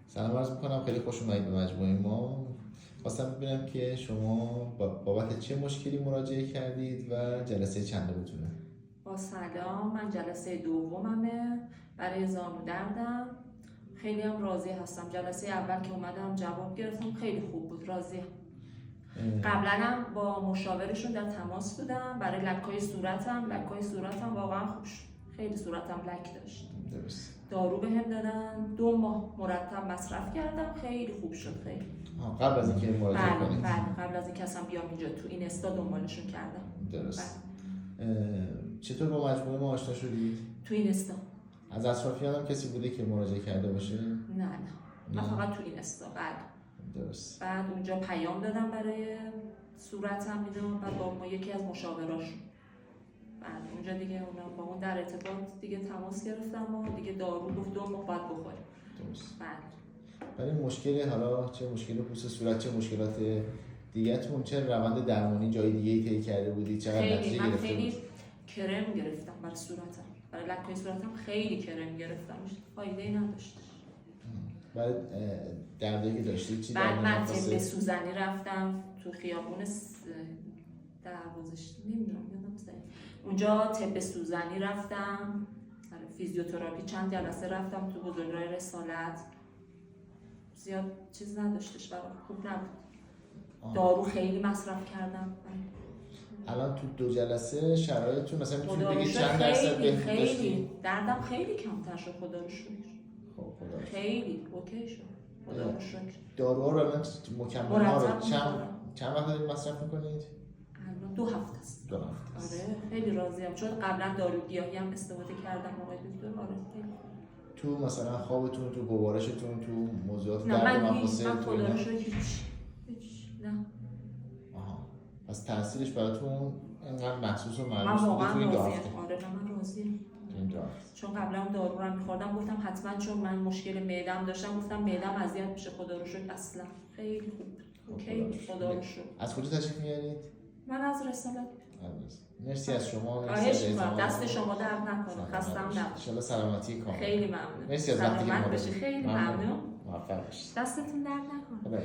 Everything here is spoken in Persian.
سلام عرض میکنم، خیلی خوش اومدید به مجموعه ما. خواستم ببینم که شما بابت چه مشکلی مراجعه کردید و جلسه چنده بتونه؟ با سلام، من جلسه دوممه برای زانو دردم. خیلی هم راضی هستم. جلسه اول که اومدم جواب گرفتم، خیلی خوب بود، راضیم. قبلا هم با مشاورشون در تماس بودم برای لک‌های صورتم واقعا خوب شد. خیلی صورتم لک داشت. درست. دارو بهم دادن، 2 ماه مرتب مصرف کردم، خیلی خوب شد. خیلی قبل از اینکه مراجعه کنید؟ بله، قبل از اینکه اصلا بیام اینجا تو این استا دنبالشون کردم. درست. چطور با مجموعه ما آشنا شدید؟ تو این استا. از اطرافیانم کسی بوده که مراجعه کرده باشه؟ نه من فقط تو این استا. درست. بعد اونجا پیام دادم برای صورتم میدونم، بعد با یکی از مشاوراشون، بعد اونجا دیگه اونا با اون در ارتباط دیگه تماس گرفتم و دیگه دارو گفت 2 ماه باید بخوریم. درست. بله. برای مشکل، حالا چه مشکل پوست صورت چه مشکلات دیگه‌تون، چه روند درمانی جای دیگه‌ای طی کرده بودید؟ چقدر نتیجه گرفتید؟ خیلی کرم گرفتم برای صورتم، برای لک‌های صورتم خیلی کرم گرفتم، فایده‌ای نداشت. بعد دردی که داشتید چی؟ بعد من طب سوزنی رفتم تو خیابون دروازش، نمیدونم یادم نیست اونجا طب سوزنی رفتم، فیزیوتراپی چند جلسه رفتم تو بزرگراه رسالت، زیاد چیز نداشتش برام، خوب نبود. دارو خیلی مصرف کردم. الان تو 2 جلسه شرایطتون مثلا میتونید بگید چند خیلی درصد بهتر داشتید؟ دردم خیلی کمتر شد، خدا رو شکر. خب خدا رو شکر. خیلی اوکی شد، خدا رو شکر. داروها رو الان مکمل ها رو چند وقت دارید مصرف میکنید؟ الان 2 هفته است. 2 هفته است. آره خیلی راضیم، چون قبلا دارو گیاهی هم استفاده کردم آقای دکتر. آره خیلی. تو مثلا خوابتون، تو گوارشتون، تو موضوعات نه درد من مفاصل خدا رو شکر هیچ نه. آها. پس تاثیرش براتون اینقدر محسوس و من ملموس بوده واقعا تو این 2 راضیم. هفته؟ آره من راضیم. این 2 هفته. چون قبلا هم دارو رو می‌خوردم، گفتم حتما، چون من مشکل معده‌ام داشتم، گفتم معده‌ام اذیت میشه، خدا رو شکر اصلا خیلی خوب. اوکی، خدا رو شکر. از کجا تشریف میارید؟ من از رسالت. مرسی از شما. مرسی از دست شما درد نکنه. خستم نباشید. ان شاء الله سلامتی کامل. خیلی ممنون. مرسی از وقتی که ما خیلی ممنون. موفق باشید. دستتون درد نکنه.